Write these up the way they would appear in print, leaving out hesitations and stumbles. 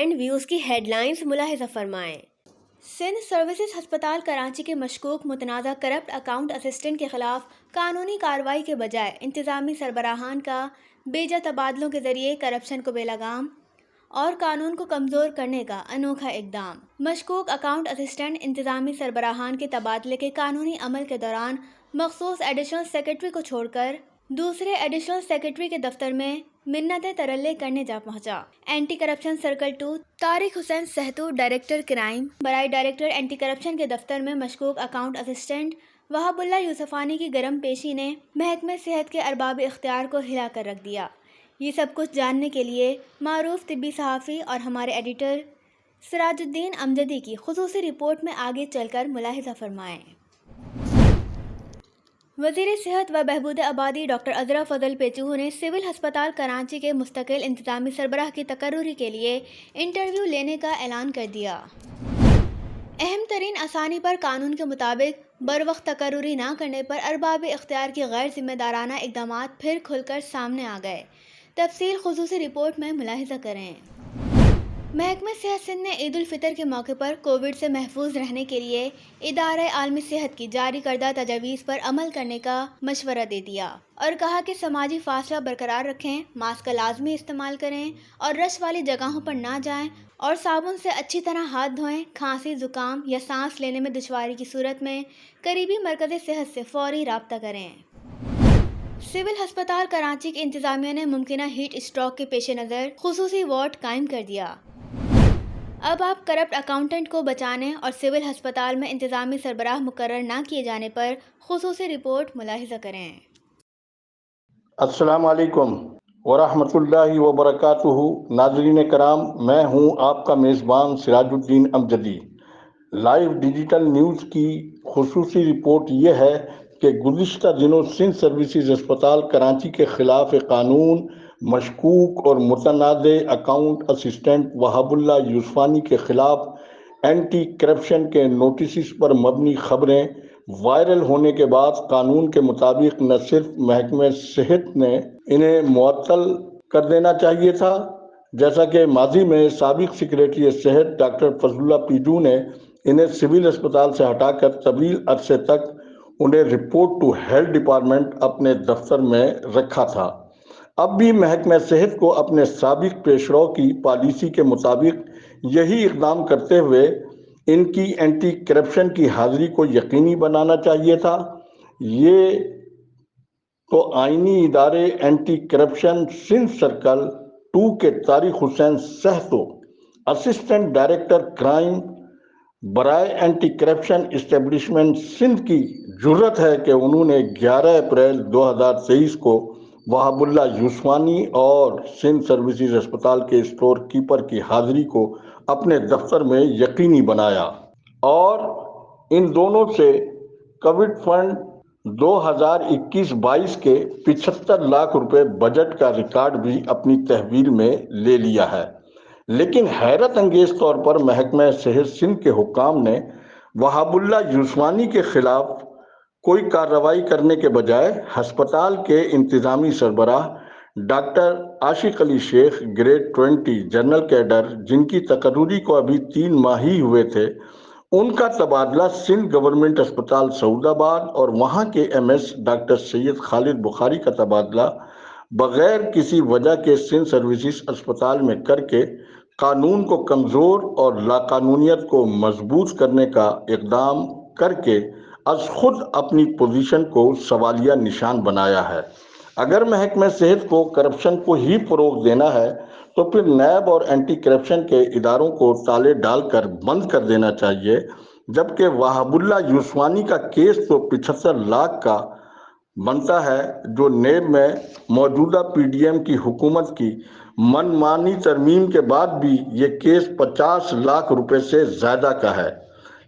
Current views کی head lines ملاحظہ فرمائیں۔ سندھ سروسز ہسپتال کراچی کے مشکوک متنازع کرپٹ اکاؤنٹ اسسٹنٹ کے خلاف قانونی کارروائی کے بجائے انتظامی سربراہان کا بیجا تبادلوں کے ذریعے کرپشن کو بے لگام اور قانون کو کمزور کرنے کا انوکھا اقدام۔ مشکوک اکاؤنٹ اسسٹنٹ انتظامی سربراہان کے تبادلے کے قانونی عمل کے دوران مخصوص ایڈیشنل سیکرٹری کو چھوڑ کر دوسرے ایڈیشنل سیکرٹری کے دفتر میں منتیں ترلے کرنے جا پہنچا۔ اینٹی کرپشن سرکل 2 طارق حسین سہتو ڈائریکٹر کرائم برائے ڈائریکٹر اینٹی کرپشن کے دفتر میں مشکوک اکاؤنٹ اسسٹنٹ وہاب اللہ یوسفانی کی گرم پیشی نے محکمہ صحت کے ارباب اختیار کو ہلا کر رکھ دیا۔ یہ سب کچھ جاننے کے لیے معروف طبی صحافی اور ہمارے ایڈیٹر سراج الدین امجدی کی خصوصی رپورٹ میں آگے چل کر ملاحظہ فرمائیں۔ وزیر صحت و بہبود آبادی ڈاکٹر عذرا فضل پیچو نے سول ہسپتال کراچی کے مستقل انتظامی سربراہ کی تقرری کے لیے انٹرویو لینے کا اعلان کر دیا۔ اہم ترین اسامی پر قانون کے مطابق بروقت تقرری نہ کرنے پر ارباب اختیار کی غیر ذمہ دارانہ اقدامات پھر کھل کر سامنے آ گئے۔ تفصیل خصوصی رپورٹ میں ملاحظہ کریں۔ محکمہ صحت سندھ نے عید الفطر کے موقع پر کووڈ سے محفوظ رہنے کے لیے ادارہ عالمی صحت کی جاری کردہ تجاویز پر عمل کرنے کا مشورہ دے دیا اور کہا کہ سماجی فاصلہ برقرار رکھیں، ماسک کا لازمی استعمال کریں اور رش والی جگہوں پر نہ جائیں اور صابن سے اچھی طرح ہاتھ دھوئیں۔ کھانسی، زکام یا سانس لینے میں دشواری کی صورت میں قریبی مرکز صحت سے فوری رابطہ کریں۔ سول ہسپتال کراچی کی انتظامیہ نے ممکنہ ہیٹ اسٹروک کے پیش نظر خصوصی وارڈ قائم کر دیا۔ اب آپ کرپٹ اکاؤنٹنٹ کو بچانے اور سول ہسپتال میں انتظامی سربراہ مقرر نہ کیے جانے پر خصوصی رپورٹ ملاحظہ کریں۔ السلام علیکم ورحمۃ اللہ وبرکاتہ۔ ناظرین کرام، میں ہوں آپ کا میزبان Siraj uddin Amjadi. Live digital news کی خصوصی رپورٹ یہ ہے کہ گزشتہ دنوں سندھ سروسز ہسپتال کراچی کے خلاف قانون مشکوک اور متنازع اکاؤنٹ اسسٹنٹ وہاب اللہ یوسفانی کے خلاف اینٹی کرپشن کے نوٹسز پر مبنی خبریں وائرل ہونے کے بعد قانون کے مطابق نہ صرف محکمہ صحت نے انہیں معطل کر دینا چاہیے تھا، جیسا کہ ماضی میں سابق سیکریٹری صحت ڈاکٹر فضل اللہ پیجو نے انہیں سول ہسپتال سے ہٹا کر طویل عرصے تک انہیں رپورٹ ٹو ہیلتھ ڈپارٹمنٹ اپنے دفتر میں رکھا تھا۔ اب بھی محکمہ صحت کو اپنے سابق پیشرو کی پالیسی کے مطابق یہی اقدام کرتے ہوئے ان کی اینٹی کرپشن کی حاضری کو یقینی بنانا چاہیے تھا۔ یہ تو آئینی ادارے اینٹی کرپشن سندھ سرکل 2 کے طارق حسین سہتو اسسٹنٹ ڈائریکٹر کرائم برائے اینٹی کرپشن اسٹیبلشمنٹ سندھ کی جرت ہے کہ انہوں نے 11 اپریل 2023 کو وہاب اللہ یوسفانی اور سندھ سروسز ہسپتال کے اسٹور کیپر کی حاضری کو اپنے دفتر میں یقینی بنایا اور ان دونوں سے کووڈ فنڈ 2021-22 کے 75 لاکھ روپے بجٹ کا ریکارڈ بھی اپنی تحویل میں لے لیا ہے۔ لیکن حیرت انگیز طور پر محکمہ صحت سندھ کے حکام نے وہاب اللہ یوسفانی کے خلاف کوئی کارروائی کرنے کے بجائے ہسپتال کے انتظامی سربراہ ڈاکٹر عاشق علی شیخ گریڈ 20 جنرل کیڈر، جن کی تقرری کو ابھی 3 ماہ ہی ہوئے تھے، ان کا تبادلہ سندھ گورنمنٹ اسپتال سعود آباد اور وہاں کے ایم ایس ڈاکٹر سید خالد بخاری کا تبادلہ بغیر کسی وجہ کے سندھ سروسز اسپتال میں کر کے قانون کو کمزور اور لاقانونیت کو مضبوط کرنے کا اقدام کر کے از خود اپنی پوزیشن کو سوالیہ نشان بنایا ہے۔ اگر محکمہ صحت کو کرپشن کو ہی فروغ دینا ہے تو پھر نیب اور اینٹی کرپشن کے اداروں کو تالے ڈال کر بند کر دینا چاہیے، جبکہ وہاب اللہ یوسفانی کا کیس تو 75 لاکھ کا بنتا ہے، جو نیب میں موجودہ پی ڈی ایم کی حکومت کی منمانی ترمیم کے بعد بھی یہ کیس 50 لاکھ روپے سے زیادہ کا ہے۔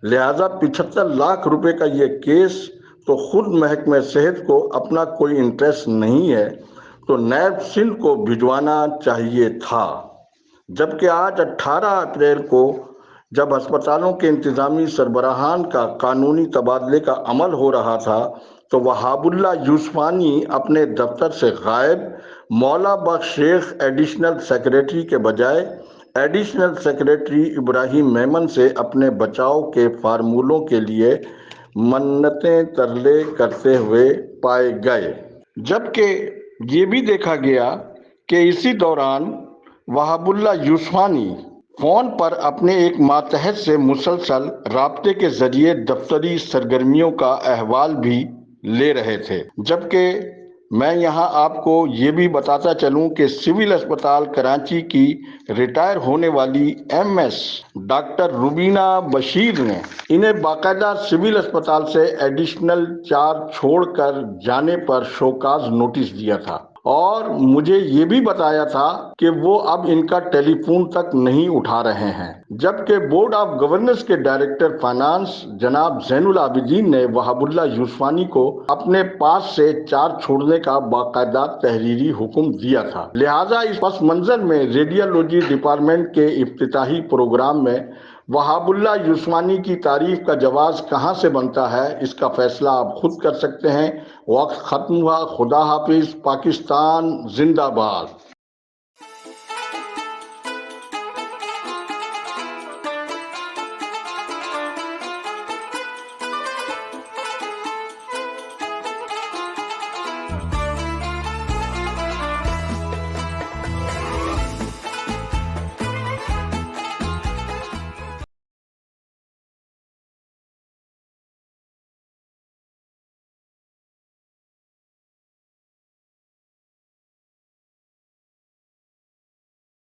لہذا 75 لاکھ روپے کا یہ کیس تو خود محکمہ صحت کو اپنا کوئی انٹرسٹ نہیں ہے تو نیب سندھ کو بھجوانا چاہیے تھا، جبکہ آج 18 اپریل کو جب ہسپتالوں کے انتظامی سربراہان کا قانونی تبادلے کا عمل ہو رہا تھا تو وہاب اللہ یوسفانی اپنے دفتر سے غائب، مولا بخش شیخ ایڈیشنل سیکریٹری کے بجائے ایڈیشنل سیکریٹری ابراہیم میمن سے اپنے بچاؤ کے فارمولوں کے لیے منتیں ترلے کرتے ہوئے پائے گئے، جبکہ یہ بھی دیکھا گیا کہ اسی دوران وہاب اللہ یوسفانی فون پر اپنے ایک ماتحت سے مسلسل رابطے کے ذریعے دفتری سرگرمیوں کا احوال بھی لے رہے تھے۔ جبکہ میں یہاں آپ کو یہ بھی بتاتا چلوں کہ سول اسپتال کراچی کی ریٹائر ہونے والی M S doctor Rubina Bashir نے انہیں باقاعدہ سول اسپتال سے ایڈیشنل چارج چھوڑ کر جانے پر شوکاز نوٹس دیا تھا، اور مجھے یہ بھی بتایا تھا کہ وہ اب ان کا ٹیلی فون تک نہیں اٹھا رہے ہیں، جبکہ بورڈ آف گورننس کے ڈائریکٹر فائنانس جناب زین العابدین نے وہاب اللہ یوسفانی کو اپنے پاس سے چارج چھوڑنے کا باقاعدہ تحریری حکم دیا تھا۔ لہٰذا اس پس منظر میں ریڈیولوجی ڈپارٹمنٹ کے افتتاحی پروگرام میں وہاب اللہ یوسفانی کی تعریف کا جواز کہاں سے بنتا ہے، اس کا فیصلہ آپ خود کر سکتے ہیں۔ وقت ختم ہوا۔ خدا حافظ۔ پاکستان زندہ باد۔